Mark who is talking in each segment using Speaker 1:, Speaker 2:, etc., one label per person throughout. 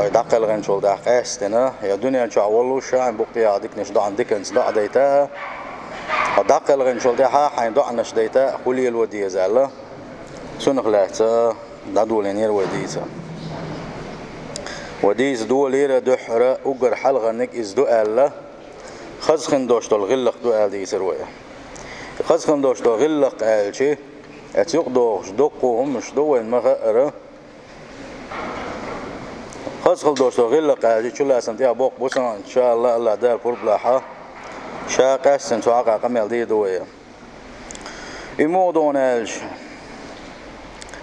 Speaker 1: دقل غن شول دق استنا يا دنيا شو أولو شاين بقي عندك نشدع عندك نشدع ديتا دقل غن شول دها حين دع نش ديتا خلي الودية زعله سنخلعته دادولينير وديسه وديس دوليرة دحرة أجر حلقة نك إزدو ألا خزخن دوشتو الغلق دو أل دي سروية خزخن دوشتو غلق أل شيء أتيق دوش دقو هم مش دوين مغرة خزخن دوشتو غلق أل شيء شو سنتي أبوق بوسنا إن شاء الله الله دار فربلاحة شاقة سنتواقع قميل دي دوية إمودون أل شيء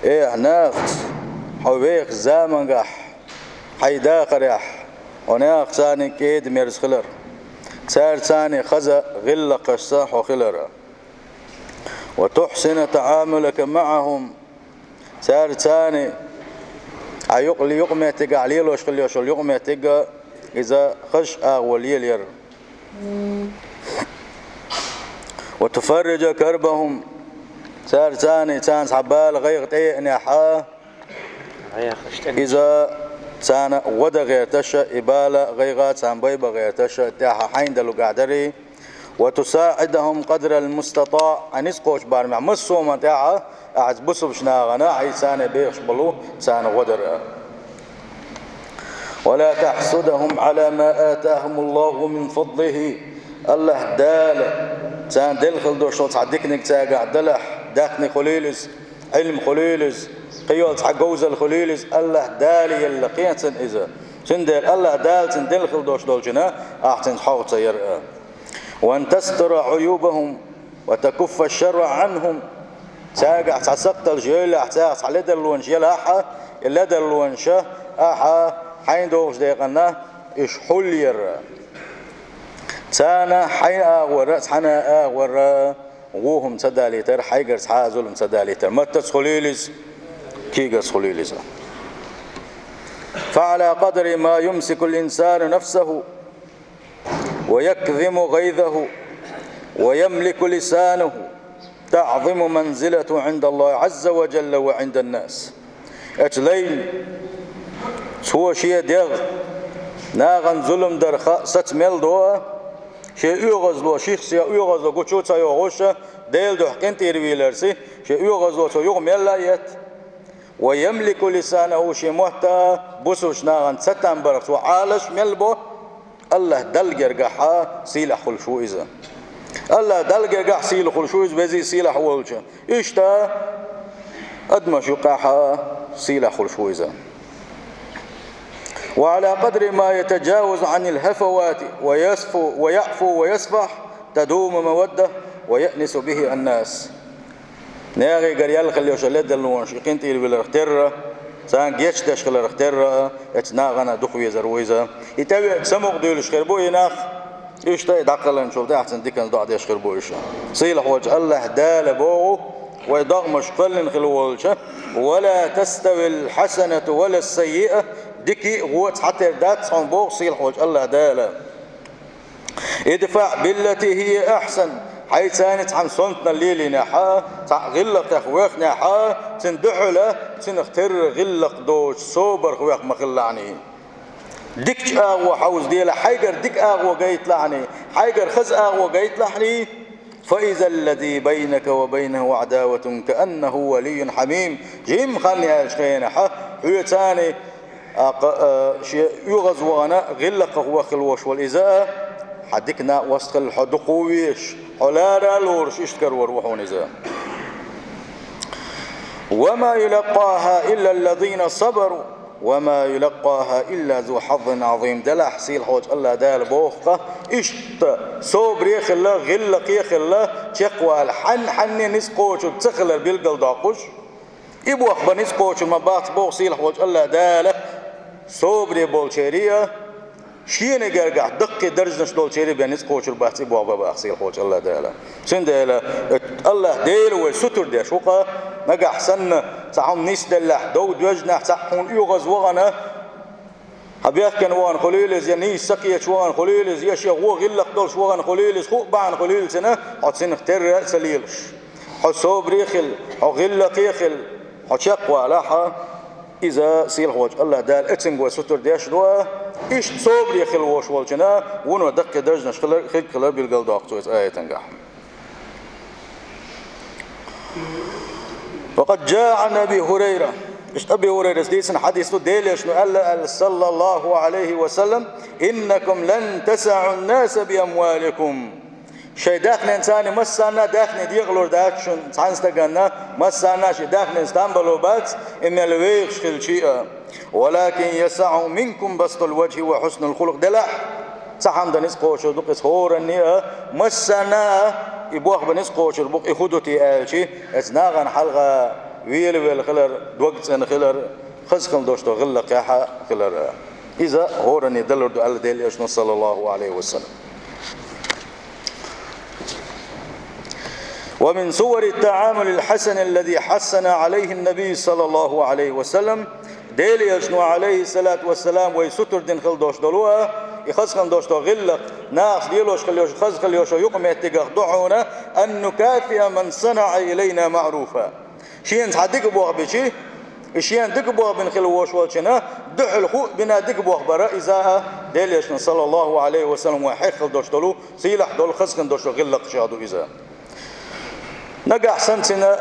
Speaker 1: إيه ناقص حويق زامن قح حيدا قريح وناق ثاني كيد ميرز خلر سار ثاني خزا غل قصاح وخلر وتحسن تعاملك معهم سار ثاني عيقل يقمع تقع ليل وشخل يشل يقمع تقع إذا خش أغوليل ير وتفرج كربهم سار ثاني تانس حبال غيغت ايه نحا إذا سانا ودا غير تشا إبالة غيغات سان بيبا غير تشا تاها حين دلو قعدري وتساعدهم قدر المستطاع أنيس قوش بارمع مصوما تاها أعز بصب شناغنا عي سانا بيخش بلو سانا ودر ولا تحسدهم على ما آتاهم الله من فضله الله دال سان دلخل دوشل تعدكنك تاقع دلح داخني خليلز علم خليلز قيول حجوز الخليلز الله دالي اللقيتن إذا سندل الله دال سندل خلدوش دولجنا أحسن حوت يرأى وأن تستر عيوبهم وتكف الشر عنهم ساقع تسقط الجيل أحتاج على دلون جيل أحا إلا دلون شه أحا حين دوش ديقنا إيش حل يرأى سانا حين أغور حنا أغور وهم سداليتر حيجر حازل سداليتر متى خليلز كيغس خليلز فعلى قدر ما يمسك الإنسان نفسه ويكظم غيظه ويملك لسانه تعظم منزلة عند الله عز وجل وعند الناس أتلين سوى شيء ديغ ناغن ظلم درخاء ستمل دوا شيء يغزلو شيخ يغزلو قوشوتا يغوشا ديل دو حقين تيرويلرسي شيء يغزلو يغمل لايت ويملك لسانه شيء محتا بوسوش ناغن ستان برخ وعالش ملبو الله دلقر قحا سيلح خلشو إذا الله دلقر قح سيلح خلشو إذا بزي سيلح والجا إشتا أدمش قحا سيلح خلشو إذا وعلى قدر ما يتجاوز عن الهفوات ويعفو ويصفح تدوم مودة ويأنس به الناس ناغي قريال خليه وشلد اللون شقين تيل بالرختر سان جيش تشغل الرختر اتناغنا دخوي زرويزا يتابع سموق ديول شخربو يناخ ايش تا يدقل نشوف ده احسن ديكن ضع ديش خربو ايش صيلح وجه الله دال بوغو ويضغمش قلن خلوالش ولا تستوي الحسنة ولا السيئة ديكي غوت حتى دات صن بوغ صيلح وجه الله دال ادفع بالتي هي احسن حيث كانت عن صنتنا الليل نحا غلق تخويخ نحا تندحله تنختر غلق دوش صوبر خويخ مخلعني ديك اغوى حوز ديلا حيقر ديك اغوى قيت لعني حيقر خز اغوى قيت لحني فإذا الذي بينك وبينه عداوة كأنه ولي حميم جيم خلني اشخين حا هو ثاني يغزوانا غلق خوخ الوش والإزاء حدكنا وسط الحدقويش حلارا لورش اشتكر وروحون إذا وما يلقاها إلا الذين صبروا وما يلقاها إلا ذو حظ عظيم دلح حسيل حوج الله دال بوخة اشت صبر يخلا غلق يخلا تقوى الحن حن نسقوش وتخلر بالقل داقوش إبو أخبر نسقوش المبات بوخ سيل حوج الله دال صبر بولشيرية شيء نجارجع دقة درجة نشدول شيء بينس قوش البحث بوا بابا أخسير قوش الله دالا سند الله ديل والستر ده شوقة نجح حسن تعهم نيس دلح دود وجنا تعهم يغز وغنا هبيات كان وان خليلز يعني سقية شوان خليلز يشي غو غلق دول شوان خليلز خو بعن خليل سنة حسن اختر سليلش حسوب ريخل حغلق يخل حشقوا لاحا إذا سيل خوش الله دال اتنق وستر ديش دوا إيش تصوب لي خلوش والجنا ونو دق درجنا خلق بالقل داقتو آية تنقح. وقد جاء عن أبي هريرة أبي هريرة ديسن حديث ديلش قال صلى الله عليه وسلم إنكم لن تسعوا الناس بأموالكم شيء داخل إنسان مسانا داخل ديغلور داكشن تانستغنا مسانا شيء داخل استنبلوا بات إن الويغش كل شيء ولكن يسع منكم بسط الوجه وحسن الخلق دلع صحن دنس قوشر دقس هورني مسانا يبوخ بنس قوشر بوق يخدوتي آلشي اتناغن حلقة ويل خلر دوقت ان خلر خزخل دوشتو غلق ياحا خلر إذا هورني دلر دو ألا ديل إشنا صلى الله عليه وسلم. ومن صور التعامل الحسن الذي حسن عليه النبي صلى الله عليه وسلم ديل إشنا عليه الصلاة والسلام ويستر دين خل دوش دلوها يخزخل دوشتو غلق ناس ديلوش خليوش خزخل يوشو يقوم يتقاق دعونا أن نكافئ من صنع إلينا معروفا شين تعديك بوغ بشي شين دك بوغ بن خلوش والشنا دحل خو بنا دك بوغ برا إذا ديليشنا صلى الله عليه وسلم وحيد خل دوشتلو سيلح دول خزخن دوشتو غلق شادو إذا نقع سنتنا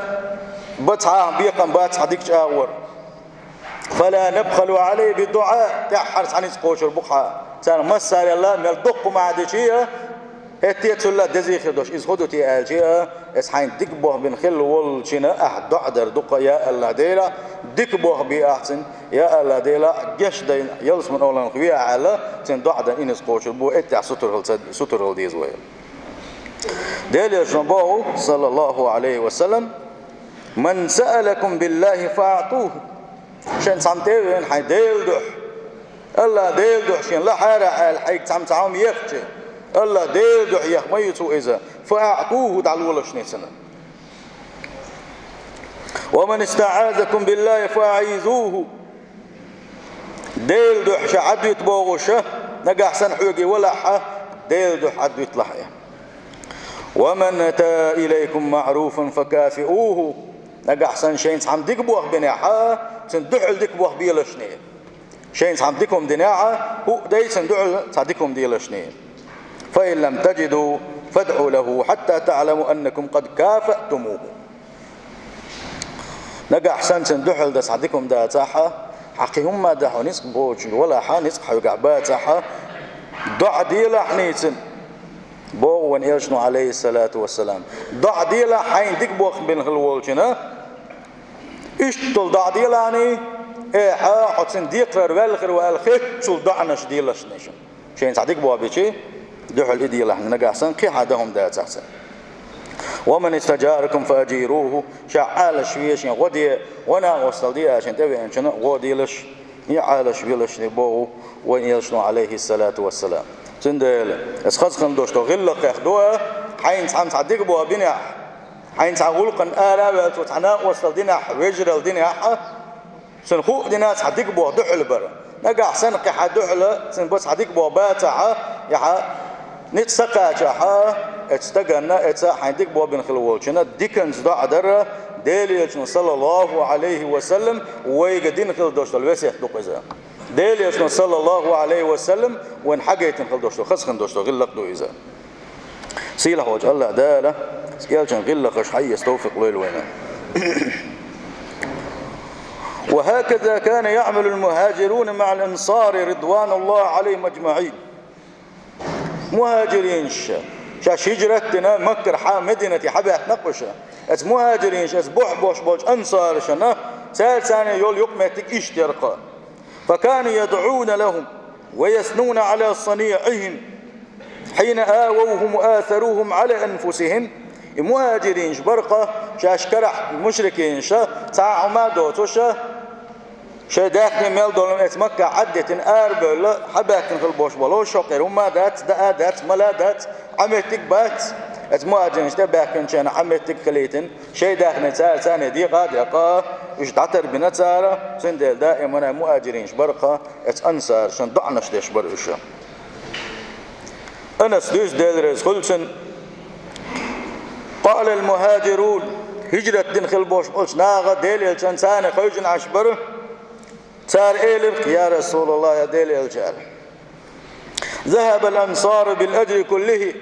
Speaker 1: بطعام بيقن بات حديك شاور فلا نبخل عليه بالدعاء تحرس عن يسقوشر بقعة سان مسال الله ملدق مع دشيه هتيت الله دزي خدوش إذ خدوتي آلجيا إذ حين دكبوه بن خل والشنا أحد دعدر دقة يا الله ديلا دكبوه بأحسن يا الله ديلا جش دين يلس من أولا خويا على تن دعدر إنس قوش البو إتع ستر الديز ويا ديل جنبه صلى الله عليه وسلم من سألكم بالله فأعطوه شن سامتين حين ديل دح الله ديل دح شن لا حارة الحيك تعم يختي الله ديل دحيح ما يتو إذا فأعطوه دعلوا له شنيسنا ومن استعاذكم بالله فأعيذوه ديل دح شعدو يتبوغشه نقع حسن حوقي ولا حا ديل دح عدو يطلحيه ومن أتى إليكم معروفا فكافئوه نقع حسن شين سحم ديكبوغ بناحا سندحل ديكبوغ بيلا شنين شين سحم ديكم دناحا هو دي سندحل سعديكم ديلا شنين فإن لم تجدوا فادعوا له حتى تعلموا أنكم قد كافأتموه نقع حسن سندحل دا سعديكم دا تاحا حقيهم ما دحو نسق بوش ولا حا نسق حيوقع باتاحا دع ديلا حنيتن بو ونيشنو عليه الصلاة والسلام دع ديلا حين ديكبوخ بين خلوالشنا اشتل دع ديلا يعني ايه حا حتسن ديقرر والخر والخير شل دعناش ديلا شنشن شين سعديك بوا بيشي دحل إديلا حنا نقع حسن قي حدهم دات أحسن ومن استجاركم فأجيروه شعال شويش غدي وانا وصل دي عشان تبي انشنا غدي لش يعال شويش نبوه ونيشنو عليه الصلاة والسلام سندل اسخص خندوش غلق ياخدوها حين سام صديق بو بنا حين ساغلقن آلا وتعنا وصل دينا وجرل دينا سنخو دينا صديق بو دحل بر نقع سنق حدحل سن بس صديق بو باتع يا نتسقى جحا استغنا اتس حيدك بو بن خلوولشنا ديكنز دا عدر ديليش صلى الله عليه وسلم ويقدين خل دوش الوسيح دقزا ديليش صلى الله عليه وسلم وين حاجه خل دوش خسخن دوش غلق دو اذا سيله وجه الله داله يالجن غلق حي يستوفق ليل وين وهكذا كان يعمل المهاجرون مع الانصار رضوان الله عليهم اجمعين مهاجرين شاش هجرتنا مكر حا مدينة حبه نقشة اس مهاجرين اس بوش انصار شنا سالسان يول يقمتك اشترقا فكانوا يدعون لهم ويثنون على صنيعهم حين آووهم وآثروهم على أنفسهم مهاجرين برقة شاش كرح المشركين شا ساعة ما دوتوشا شا داخل ميل دولم اس مكة عدت اربل حباكن في البوش بلو شقر وما دات ملا دات عملتك بات اس مهاجرين شتا باكن شان عملتك خليتن شي داخل سال ثاني دي قاد يقا ايش تعتر بنتسارة سندل دائما مهاجرين برقة اس انصار شان ضعنش ديش برقشا انس دوش ديل خلصن قال المهاجرون هجرة دين خل بوش قلش ناغا ديل يلشان ساني خوجن عشبره تار إلك يا رسول الله يا ديل الجال ذهب الأنصار بالأجر كله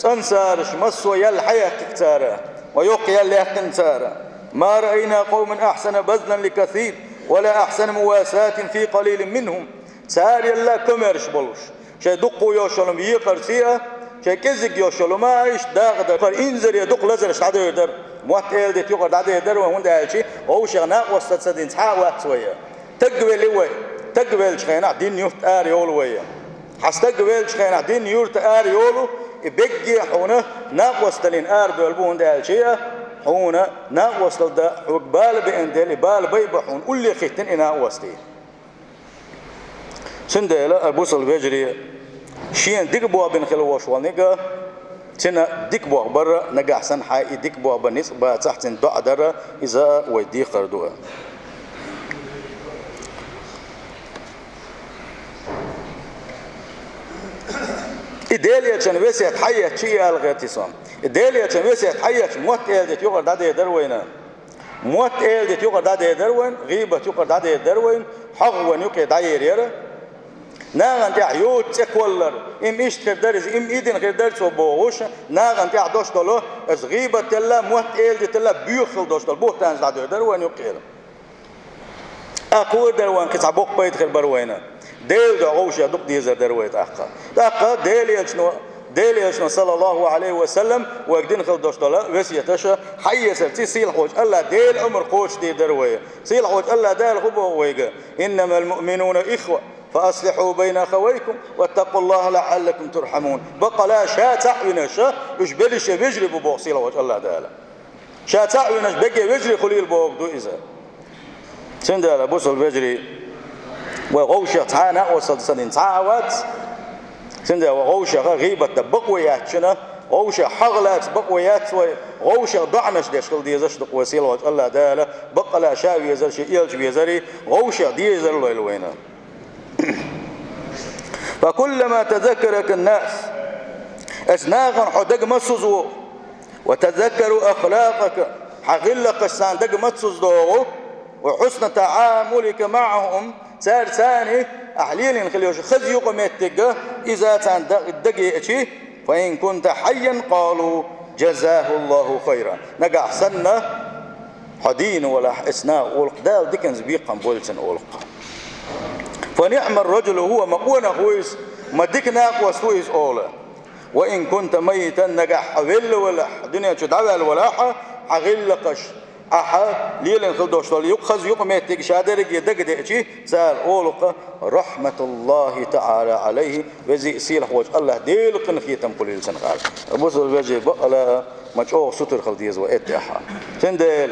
Speaker 1: أنصار شمسوا يلحية تكتارا ويقيا ليحتن تارا ما رأينا قوم أحسن بذلا لكثير ولا أحسن مواساة في قليل منهم تار يلا كمرش بلوش شي دقوا يوشلم يقرسيها شي كزق يوشلم ما إيش داغدر قال إنزر يدق لزرش عدو يدر موات إلدت يقرد عدو يدر وهون دالشي وهو شغناق وستد سدين تحاوات سوية تقبل وي تقبل شخينا دين يوت آر يولو وي حستقبل شخينا دين يوت آر يولو يبقي حونا ناقوستلين آر دولبون دالشي حونا ناقوستل دا حقبال بإندل بال بيبحون قل خيتن إنا وستي سندلا أبوس الفجري شين ديك بوا بن خلوش ونجا تنا ديك بوا برا نجا أحسن حي ديك بوا بنيس بتحت دع درا إذا ودي قردوها إدالية كان وسيت حياة شيء الغتيسان إدالية كان وسيت حياة موت إلدت يقعد عده دروينا موت إلدت يقعد عده دروين غيبة يقعد عده دروين حغوان يقعد عيريرة ناغن تاع يوت تكولر إم إيش تقدرز إم إيدن قدرت وبوغوش ناغن تاع دوش طلو إز غيبة تلا موت إلدت تلا بيخل دوش طل بوه تانز عده دروين يقعد أقول دروين كتعبوق بيت خل بروينا ديل دعوش يدق ديزر درويت أقا ديل يشنا صلى الله عليه وسلم وقدين خل دوش طلا وسيتشا حي سرتي سيل خوش الله ديل عمر خوش دي دروية سيل خوش الله ديل خبو ويقا إنما المؤمنون إخوة فأصلحوا بين أخويكم واتقوا الله لعلكم ترحمون بقى لا شا تعوينش إش بلش بيجري ببوغ سيل خوش الله ديل شا تعوينش بقى بيجري خليل بوغ دو إذا سندال بوصل بيجري وغوشة تعانا وصل سنين تعاوات سنده وغوشة غيبة بقويات شنا غوشة حغلات بقويات غوشة ضعنش ديشكل ديزش دق وسيلة وجه الله دالة بقى لا شاوي يزر شيء يلج بيزري غوشة ديزر له الوينة فكلما تذكرك الناس أسناغا حدق مسوزو وتذكروا أخلاقك حغلق السان دق مسوزو وحسن تعاملك معهم سار ثاني أحليل خليوش خزي قمتك إذا كان دقيقتي فإن كنت حيا قالوا جزاه الله خيرا نقع سنة حدين ولا إسناء والقدال ديكنز بيقم بولتن أولقا فنعم الرجل هو مقونا خويس ما ديكناق وسويس أولا وإن كنت ميتا نقع حغل ولا دنيا تدعوال ولاحة حغل قش أحد ليلن خلدوش طال يقخز يقمت شادرك يدق دقشي سال أولق رحمة الله تعالى عليه وزي سيل حوج الله ديل قنخيتم كل لسان قال أبوس الوجه بقلا مجوع ستر خلديز وإتحا تنديل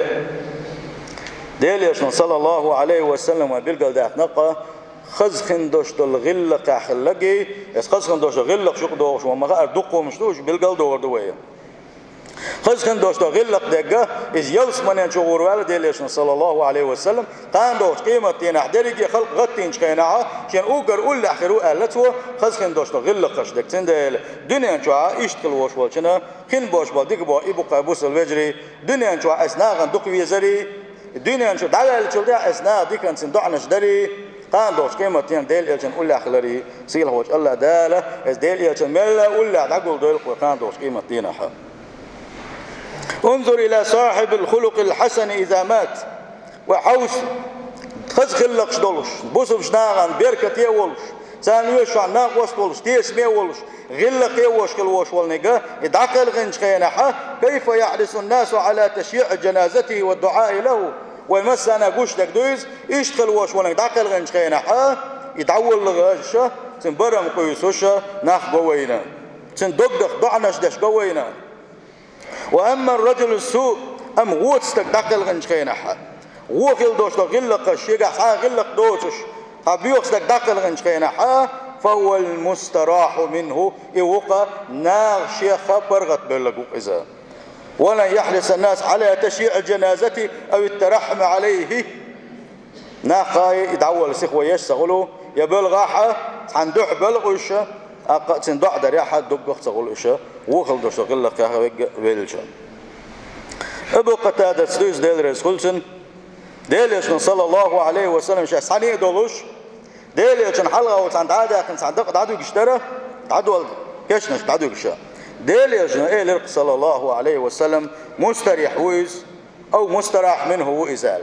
Speaker 1: ديل يشن صلى الله عليه وسلم وبالقل داخ نقا خز خندوش طال غلق خلقي خز خندوش غلق شق دوش وما غير دقو مشتوش بالقل دور دوية خز خندوش غلق دقة إز يلس من شغور والديلشن صلى الله عليه وسلم قاندوش قيمة تين حدريك خلق غتين شقيناها كان أوقر أول أخرو قالته خز خندوش غلق قش دقتين ديل دنيا شوع يشتغل وش والشنا خن باش بالديك با يبقى بوس الوجري دنيا شوع أسناغ دق ويزري دنيا شو دعال شو ده أسناغ ديك أن سندعنش دري قاندوش قيمة تين ديل يلشن أول أخلري سيل هوش الله داله إز ديل يلشن ملا أول دعقول ديل قاندوش قيمة تينها انظر إلى صاحب الخلق الحسن إذا مات وحوس خز خلق شدولش بوسف شناغان بيركة يولش سانويش عن ناق وسطولش تيس ميولش غلق يوش كالوش والنقا يدعقل غنش خينحا كيف يحرص الناس على تشييع جنازته والدعاء له ويمس أنا قوش دك دويز يشتغل وش والنقا دعقل غنش خينحا يدعول لغاشا تنبرم قيسوشا ناخ قوينا تندقدق ضعنش دش قوينا وأما الرجل السوء أم غوت استقدقل غنشخينها غوخل دوش غلق الشيقة حا غلق دوشش حبيوخ استقدقل غنشخينها فهو المستراح منه إوقا ناغ شيخة برغت بلقوق إذا ولا يحرص الناس على تشييع جنازته أو الترحم عليه ناقاي يدعول سيخوة يشتغلوا يبلغاحة حندوح بلغوشة سندوح دريحة دقق تغلوشة وخل دوش غلق كهوج بيلشة أبو قتادة سدوس ديل رسولسن ديليش صلى الله عليه وسلم شاس حني دولوش ديليش حلقة وتعند عادة كن صندق تعدو قشترة تعدو كشنش تعدو قشة ديليش إيه صلى الله عليه وسلم مستريح ويز أو مستراح منه وإزال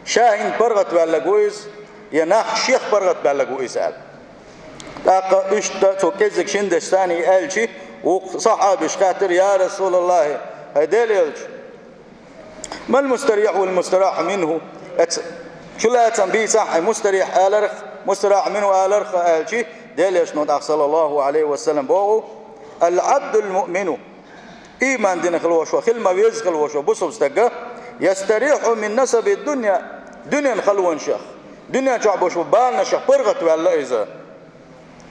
Speaker 1: شاهين برغت بالجويز يناخ شيخ برغت بالجويزال لقى إشتا توكيزك شندستاني ألشي وصحابي شكاتر يا رسول الله هديليش ما المستريح والمستراح منه كلها تنبيه صح مستريح آلرخ مستراح منه آلرخ آلشي ديليش نوضع صلى الله عليه وسلم بوغو العبد المؤمن إيمان دين خلوشو خلما ويز خلوشو بصب استقى يستريح من نسب الدنيا دنيا خلوان شيخ دنيا شعبوش بالنا شيخ برغت ولا إذا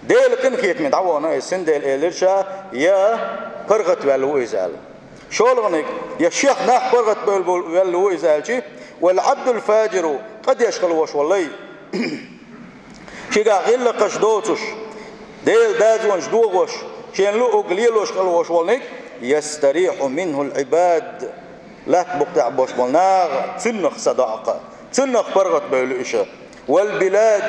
Speaker 1: ديل كن خيت من دعوانا السن ديل إلرشا يا برغت ولا إذا شولغنك يا شيخ ناح برغت ولا إذا والعبد الفاجر قد يشغل وش والله شيغا غير لقش دوتش ديل دازونش دوغوش شين لو قليلوش خلوش والنك يستريح منه العباد لا تبقى بوش بالناغ تنخ صداقة تنخ برغت بيلوشة والبلاد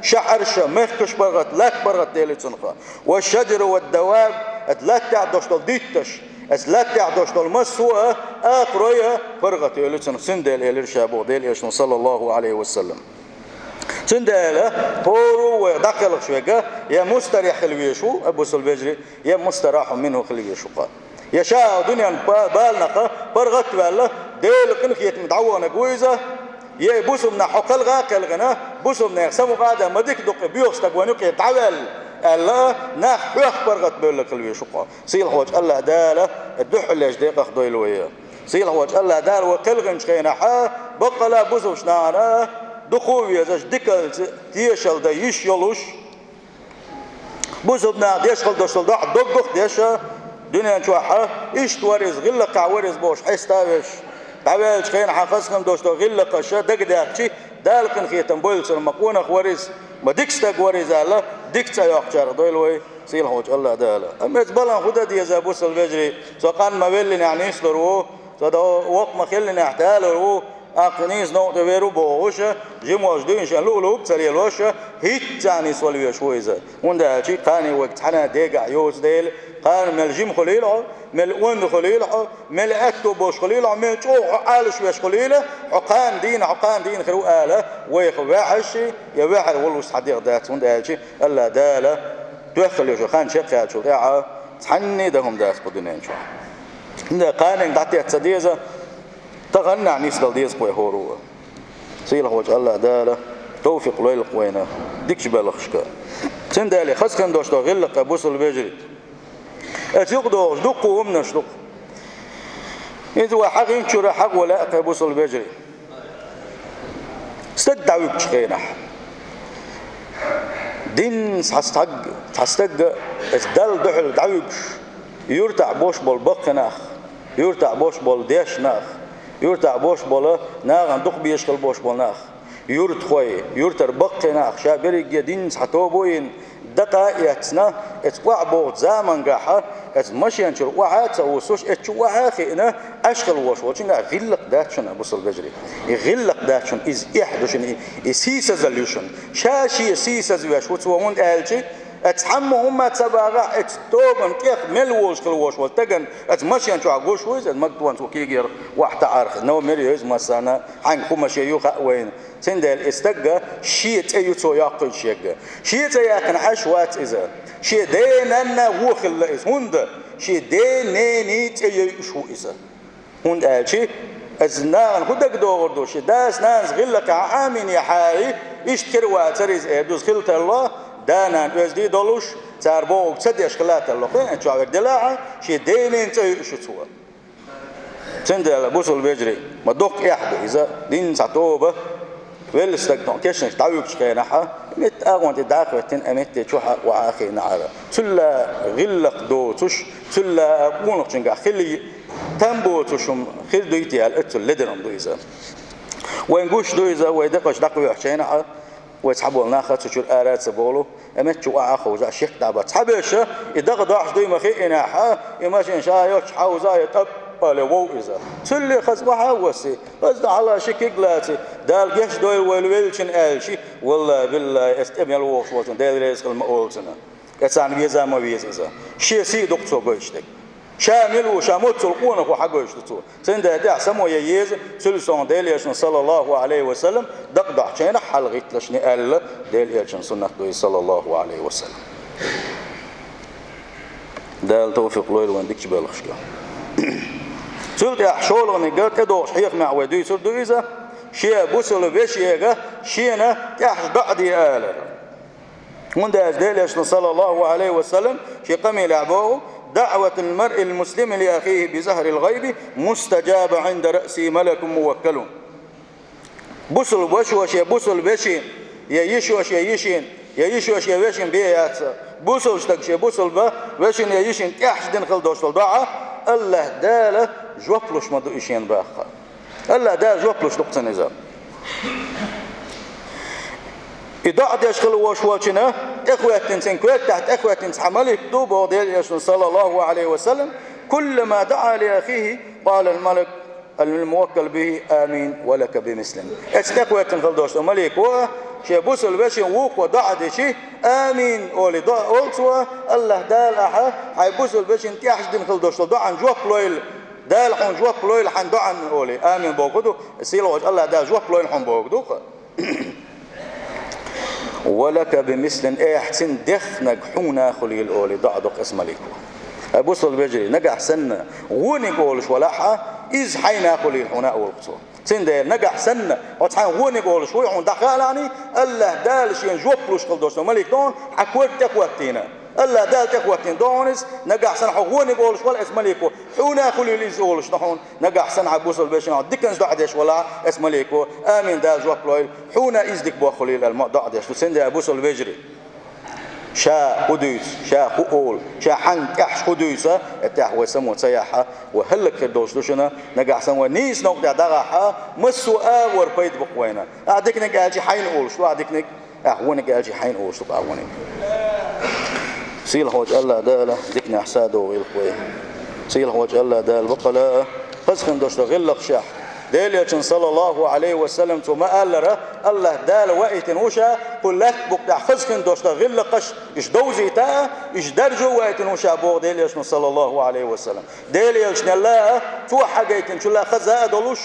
Speaker 1: شحرشة مخكش برغت لا برغت ديلي تنخة والشجر والدواب لا تعدوش ديتش لا تعدوش المسوة آخرية برغت ديلي تنخ سندل إليرشا بو ديل إيشن صلى الله عليه وسلم سندل هورو ودخل شوية يا مستريح خلويشو أبو سلبجري يا مستراح منه خلويشو قال يشاء دنيا بالنقة برغت بالله ديل قنخية مدعوانة قويزة يبوسمنا حقل غاقل غنا بوسمنا يخسمو قادة مدك دق بيوستق ونوك يتعوال الله ناح حيخ برغت بالله خلوية شقا سيل حواج الله دالة الدح اللي اجديق اخضوي الوية سيل حواج الله دالة وكل غنش خيناحا بقلا بوسمش نانا دخوية زاش ديكال ديشل دا يش يلوش بوسمنا ديشل دوشل دا دقق ديشا دنيا نشوحها إيش توارز غلق عورز بوش حيستاوش بعوالش خين حقسكم دوشتو غلق شا دقداقشي دالقن خيتم بولسر مقونا خوارز ما ديكستاق ورز الله ديكتا يوحجار دويلوي سيل حوج الله دالا أما يتبالان خدا دي زابوس الفجري سوقان ما بيلن يعني يسلرو سودا وق ما خلن يحتالرو أقنيز نقطة ويرو بوغوشة جيموش دوين شان لولو بتساليلوشة هيت تاني سوالوية شويزة وندا شي قاني وقت حنا ديقع يوز ديل قان مل جيم خليلعو مل وند خليلعو مل أكتو بوش خليلعو مل شوح عالش ويش خليلة عقان دين خرو آلة ويخ واحشي يا واحد والوش حديق دات وندا شي ألا دالة توخل يوشو خان شقيا شو قاعة تحني دهم داس بدونين شو ندا قانين دعتي تصديزة تغنى نيسل ديز قوي هورو سيل هوج الله داله توفيق ليل قوينا ديكش بالخشكا تندالي خاص كان دوش غلق ابوس البجري اتيقدو دقوا من شدق اذا حق ينشر حق ولا ابوس البجري استدعوا بشخينح دين حستق اسدال دحل دعوش يرتع بوش بالبقناخ يرتع بوش بالديشناخ يرتع بوش بولا ناغن دق بيشكل بوش بولناخ يرت خوي يرتر بقناخ شابري جدين حتوبوين دقائقنا اتقع بوت زمن قاحه اتمشين شر وعات وسوش اتشوا خينا اشغل وش وشنا غلق داتشن ابو البجري يغلق داتشن از احدشن سيس سوليوشن شاشي سيس زواش وتوون الجي اتحمو هما تباغا اتوبن كيف ملوش كلوش والتجن اتمشين شو عقوش ويز المقطوان وكيجر واحد عارف نو مريوز مسانا عن كم شيء وين تندل استجا شيء تيوتو ياقل شيء تياكن عشوات إذا شيء ديننا وخل إذا هند شيء دينني تيشو إذا هند أشي أزنان خدك دوردو شيء داس ناس غلك عامين يا حاري يشتكر واتريز إدوز خلت الله دانا وزدي دولوش تربو تديش خلات الله خين شو دلاعة شيء دينين تيشو توا تندل بوس البجري ما دوق يحد إذا دين ساتوبة ويل استقطع كيشنش تعويبش كينحا مت أغوان تداخل تن أمت تشوح وعاخي نعرة تلا غلق دو تش تلا قونق جنجا خلي تنبو تشم خل دويتي على الأتل لدرم دويزا وينقوش دويزا ويدقش دقوي وحشينحا ويسحبوا لنا خد تشول آلات سبولو أمت شو عاخو زع شيخ دعبت حبيشة يدق ضاعش دوي مخي إنحا يمشي إن شاء يوش حوزا يطب قال وإذا تلي خز وحوسي خز على شكيك لاتي دال جيش دويل ويلويلشن آلشي والله بالله استمع الوقت وطن دال رزق المقولتنا كتسان بيزا ما بيزا شيء سي دكتور قوشتك شامل وشاموت سلقونك وحقوش تطور سنده ده سمو ييز سلسون ديليشن صلى الله عليه وسلم دقدع شينا حلغيت لشني ألا ديليشن سنة دوي صلى الله عليه وسلم ده التوفيق لويل وندك بالخشكا سلت أحشولني قلت أدوش حيق مع ودي سلت إذا شيء بوصل بشيء شينا تحت بعدي آلا منده ديليشن صلى الله عليه وسلم شي قمي لعبوه دعوة المرء المسلم لأخيه بزهر الغيب مستجاب عند رأسه ملك موكل بوصل بوشوش بوصل بشين يشوش يشين يشوش يشين بيات بوصل شتكش بوصل بشين يشين تحشدن خل دوش الباعة الله داله جوبلوش ما دوشين باخر الله دال جوبلوش نقطة نزال إذا يشغل وشوالشنا إخوة سنكوات تحت إخوة حمل يكتب وديل صلى الله عليه وسلم كلما دعا لأخيه قال الملك الموكل به آمين ولك بمسلم إخوة خلدوش الملك هو شيء بوصل بشي ووق ودعا دشي آمين أولي دعا أولتوا الله دال أحا هاي بوصل بشي انتي أحجدين خلدوش دعا جواب لويل دال حون جواب لويل حن دعا أولي آمين بوقدو سيلوج الله دال جواب لويل حن بوقدو ولك بمثل احسن دخنك حونا خلي الاولي ضعدق اسم ليكو ابوصل بجري نجح سنه ونقولش ولاحه از حينا خلي الحناء والقصور سندل نجح سنه وتحن ونقولش شوي حون دخلاني الله دالش ينجوبلوش قلدوش ملك دون حكوت تكوتينا الله دال تكوتين دونس نجح سنه حوني قولش ولا اسم ليكو حونا خلي الازولش نحون نجح سنه عبوصل بجري دكنز دعدش ولا اسم ليكو امين دال جوبلويل حونا ازدك بو خلي المدعدش سند ابوصل بجري شا قدوس شا قول شا حن كحش قدوسة التحوى سمو سياحة وهلك كردوش لشنا نجح سمو نيس نقطع دغحة مسوا وربيت بقوينا أعدك نجالجي حين قول شو أعدك نج أحوانك جالجي حين قول شو أحوانك سيل هوج الله داله ذكنا حساده ويلقوي سيل هوج الله دال بقلا خزخن دوش غلق شح ديليتشن صلى الله عليه وسلم ثم قال الله دال وقت وشا قلت بقطع خزخن دوش غلقش ايش دوزي تا ايش درجو وقت وشا بو ديليتشن صلى الله عليه وسلم ديليتشن الله تو حاجه شو لا خزا دولوش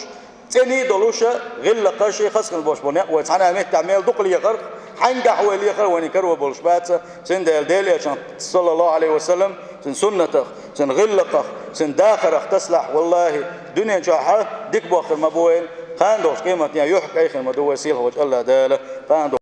Speaker 1: تاني دولوش غلقش خزخن بوش بناء وتعنا مت تعمل دقل يغرق حنجح ولي يخر وني كرو بولشبات سن ديليتشن صلى الله عليه وسلم سن سنته سن غلقه سن داخل اختصلح والله دنيا جاحة ديك بوخر مبوين خاندوش قيمة يحكي ايخن مدوسيل هوج الله داله